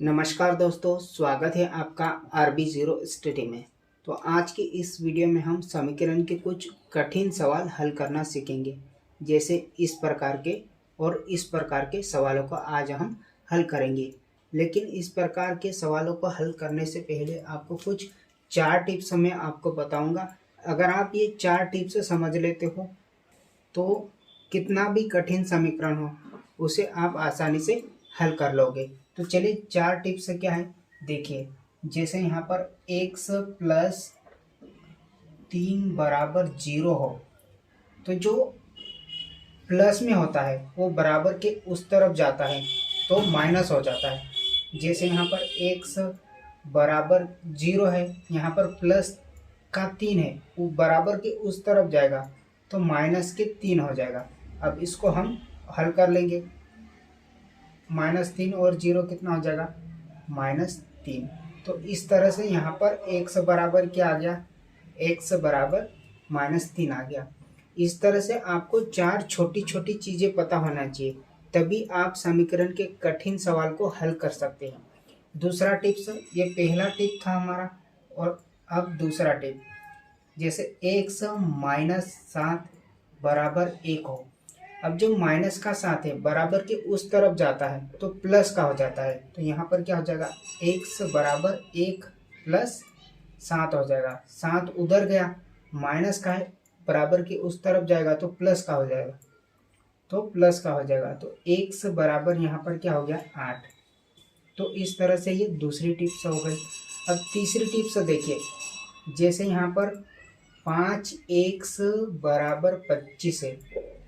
नमस्कार दोस्तों, स्वागत है आपका RB0 स्टडी में। तो आज की इस वीडियो में हम समीकरण के कुछ कठिन सवाल हल करना सीखेंगे। जैसे इस प्रकार के और इस प्रकार के सवालों को आज हम हल करेंगे। लेकिन इस प्रकार के सवालों को हल करने से पहले आपको कुछ 4 टिप्स मैं आपको बताऊंगा। अगर आप ये 4 टिप्स समझ लेते हो तो कितना भी कठिन समीकरण हो उसे आप आसानी से हल कर लोगे। तो चलिए 4 टिप्स क्या है देखिए। जैसे यहाँ पर x प्लस 3 बराबर 0 हो तो जो प्लस में होता है वो बराबर के उस तरफ जाता है तो माइनस हो जाता है। जैसे यहाँ पर x बराबर 0 है, यहाँ पर प्लस का 3 है, वो बराबर के उस तरफ जाएगा तो माइनस के 3 हो जाएगा। अब इसको हम हल कर लेंगे। -3 और 0 कितना हो जाएगा? -3। तो इस तरह से यहाँ पर x बराबर क्या आ गया? x बराबर -3 आ गया। इस तरह से आपको 4 छोटी छोटी चीज़ें पता होना चाहिए, तभी आप समीकरण के कठिन सवाल को हल कर सकते हैं। दूसरा टिप्स, ये पहला टिप था हमारा, और अब दूसरा टिप। जैसे x -7 बराबर 1 हो, अब जो माइनस का 7 है बराबर के उस तरफ जाता है तो प्लस का हो जाता है। तो यहाँ पर क्या हो जाएगा? x बराबर 1 प्लस 7 हो जाएगा। 7 उधर गया, माइनस का है, बराबर के उस तरफ जाएगा तो प्लस का हो जाएगा, तो प्लस का हो जाएगा। तो x बराबर यहाँ पर क्या हो गया? 8। तो इस तरह से ये दूसरी टिप्स हो गई। अब तीसरी टिप्स देखिए। जैसे यहाँ पर 5x बराबर 25 है,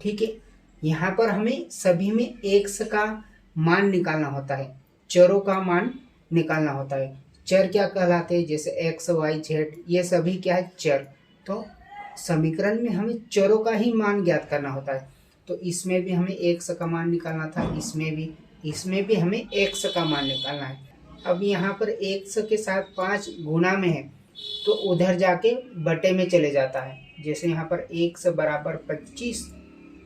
ठीक है। यहाँ पर हमें सभी में x का मान निकालना होता है, चरों का मान निकालना होता है। चर क्या कहलाते हैं? जैसे x, y, z, ये सभी क्या है? चर। तो समीकरण में हमें चरों का ही मान ज्ञात करना होता है। तो इसमें भी हमें x का मान निकालना था, इसमें भी हमें x का मान निकालना है। अब यहाँ पर x के साथ 5 गुणा में है तो उधर जाके बटे में चले जाता है। जैसे यहाँ पर x बराबर 25,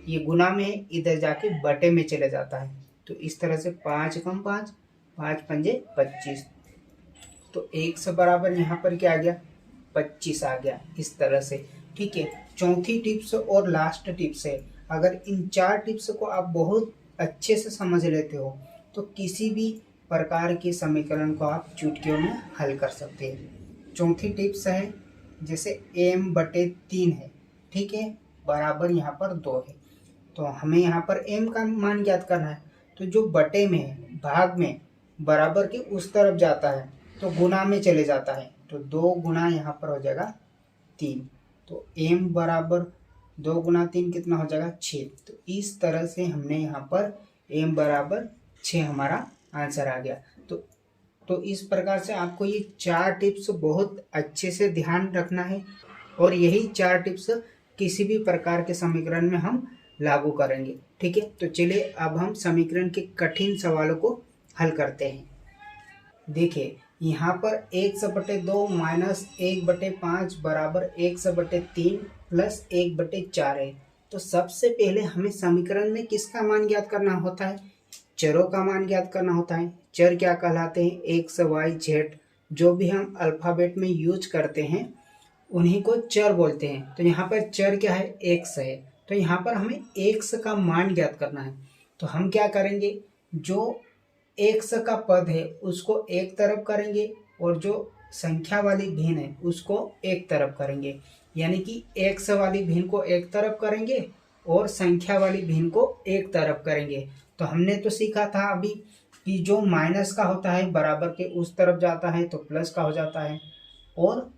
ये गुना में इधर जाके बटे में चले जाता है। तो इस तरह से 5 कम 5, 5 पंजे 25। तो x बराबर यहाँ पर क्या आ गया? 25 आ गया। इस तरह से, ठीक है। चौथी टिप्स और लास्ट टिप्स है। अगर इन 4 टिप्स को आप बहुत अच्छे से समझ लेते हो तो किसी भी प्रकार के समीकरण को आप चुटकियों में हल कर सकते हैं। चौथी टिप्स है, जैसे m/3 है, ठीक है, बराबर यहाँ पर 2 है। तो हमें यहाँ पर m का मान ज्ञात करना है। तो जो बटे में है, भाग में, बराबर के उस तरफ जाता है तो गुना में चले जाता है। तो 2 गुना यहाँ पर हो जाएगा 3। तो m बराबर 2 गुना 3 कितना हो जाएगा? 6। तो इस तरह से हमने यहाँ पर m बराबर 6 हमारा आंसर आ गया। तो इस प्रकार से आपको ये 4 टिप्स बहुत अच्छे से ध्यान रखना है, और यही 4 टिप्स किसी भी प्रकार के समीकरण में हम लागू करेंगे, ठीक है। तो चलिए अब हम समीकरण के कठिन सवालों को हल करते हैं। देखिए यहाँ पर x/2 माइनस 1/5 बराबर x/3 प्लस 1/4 है। तो सबसे पहले हमें समीकरण में किसका मान ज्ञात करना होता है? चरों का मान ज्ञात करना होता है। चर क्या कहलाते हैं? x, y, z, जो भी हम अल्फ़ाबेट में यूज करते हैं उन्हीं को चर बोलते हैं। तो यहाँ पर चर क्या है? x है। तो यहाँ पर हमें x का मान ज्ञात करना है। तो हम क्या करेंगे? जो x का पद है उसको एक तरफ करेंगे और जो संख्या वाली भिन्न है उसको एक तरफ करेंगे। यानी कि x वाली भिन्न को एक तरफ करेंगे और संख्या वाली भिन्न को एक तरफ करेंगे। तो हमने तो सीखा था अभी कि जो माइनस का होता है बराबर के उस तरफ जाता है तो प्लस का हो जाता है, और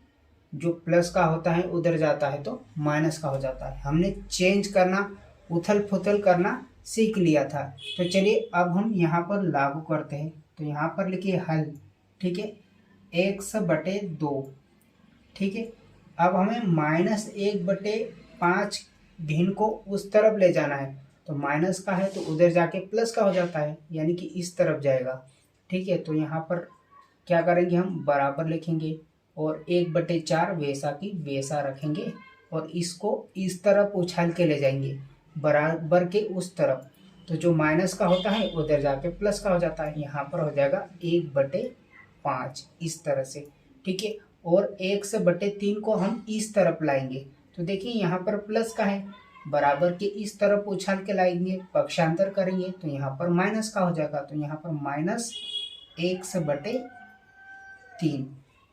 जो प्लस का होता है उधर जाता है तो माइनस का हो जाता है। हमने चेंज करना, उथल पुथल करना सीख लिया था। तो चलिए अब हम यहाँ पर लागू करते हैं। तो यहाँ पर लिखिए हल, ठीक है, x/2, ठीक है। अब हमें -1/5 भिन्न को उस तरफ ले जाना है। तो माइनस का है तो उधर जाके प्लस का हो जाता है, यानी कि इस तरफ जाएगा, ठीक है। तो यहाँ पर क्या करेंगे? हम बराबर लिखेंगे और 1/4 वैसा की वैसा रखेंगे और इसको इस तरफ उछाल के ले जाएंगे, बराबर के उस तरफ। तो जो माइनस का होता है उधर जाके प्लस का हो जाता है, यहाँ पर हो जाएगा 1/5 इस तरह से। ठीक है, और 1/3 को हम इस तरफ लाएंगे तो देखिए यहाँ पर प्लस का है, बराबर के इस तरफ उछाल के लाएंगे, पक्षांतर करेंगे तो यहाँ पर माइनस का हो जाएगा, तो यहाँ पर -1/3।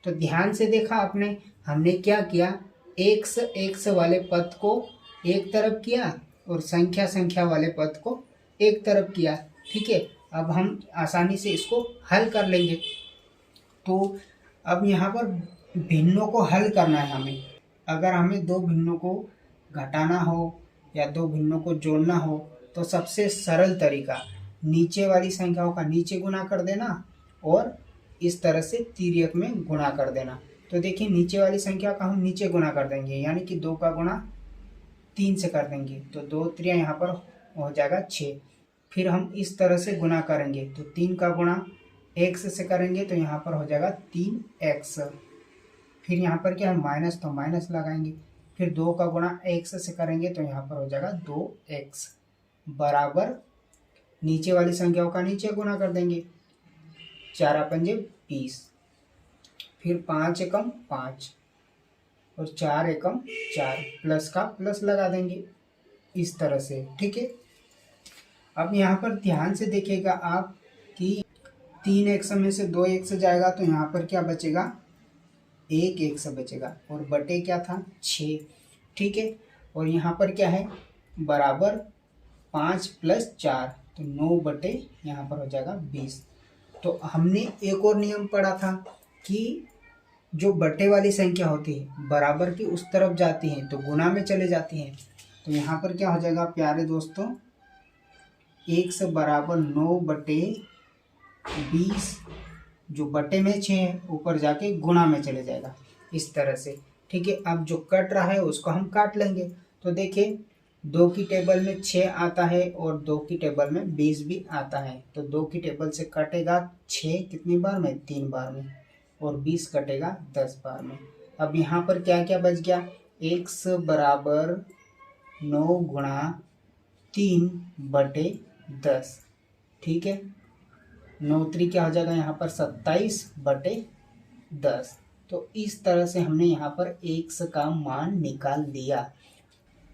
तो ध्यान से देखा आपने, हमने क्या किया, x वाले पद को एक तरफ किया और संख्या संख्या वाले पद को एक तरफ किया। ठीक है, अब हम आसानी से इसको हल कर लेंगे। तो अब यहाँ पर भिन्नों को हल करना है हमें। अगर हमें दो भिन्नों को घटाना हो या दो भिन्नों को जोड़ना हो तो सबसे सरल तरीका नीचे वाली संख्याओं का नीचे गुणा कर देना और इस तरह से तिर्यक में गुणा कर देना। तो देखिए नीचे वाली संख्या का हम नीचे गुणा कर देंगे, यानी कि 2 का गुणा 3 से कर देंगे तो 2 3 यहाँ पर हो जाएगा 6। फिर हम इस तरह से गुणा करेंगे तो 3 का गुणा x से करेंगे तो यहाँ पर हो जाएगा 3x। फिर यहाँ पर क्या है माइनस, तो माइनस लगाएंगे। फिर 2 का गुणा x से करेंगे तो यहाँ पर हो जाएगा 2x बराबर नीचे वाली संख्याओं का नीचे गुणा कर देंगे, 4 पंजे 20। फिर 5 एकम 5 और 4 एकम 4, प्लस का प्लस लगा देंगे इस तरह से। ठीक है, अब यहाँ पर ध्यान से देखिएगा आप कि 3x में से 2x जाएगा तो यहाँ पर क्या बचेगा, 1x बचेगा और बटे क्या था 6। ठीक है, और यहाँ पर क्या है बराबर 5 + 4 तो 9 बटे यहाँ पर हो जाएगा 20। तो हमने एक और नियम पढ़ा था कि जो बटे वाली संख्या होती है बराबर की उस तरफ जाती हैं तो गुणा में चले जाती हैं। तो यहाँ पर क्या हो जाएगा प्यारे दोस्तों, x बराबर 9/20, जो बटे में 6 है ऊपर जाके गुणा में चले जाएगा इस तरह से। ठीक है, अब जो कट रहा है उसको हम काट लेंगे। तो देखिए 2 की टेबल में 6 आता है और 2 की टेबल में 20 भी आता है। तो 2 की टेबल से कटेगा 6 कितनी बार में, 3 बार में, और 20 कटेगा 10 बार में। अब यहाँ पर क्या क्या बच गया, x बराबर 9 गुणा 3/10। ठीक है, 9 3 क्या हो जाएगा यहाँ पर 27/10। तो इस तरह से हमने यहाँ पर x का मान निकाल दिया।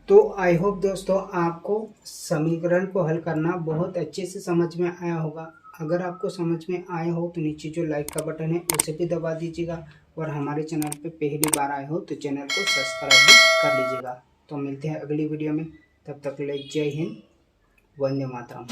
तो आई होप दोस्तों आपको समीकरण को हल करना बहुत अच्छे से समझ में आया होगा। अगर आपको समझ में आया हो तो नीचे जो लाइक का बटन है उसे भी दबा दीजिएगा और हमारे चैनल पे पहली बार आए हो तो चैनल को सब्सक्राइब भी कर लीजिएगा। तो मिलते हैं अगली वीडियो में, तब तक के लिए जय हिंद, वंदे मातरम।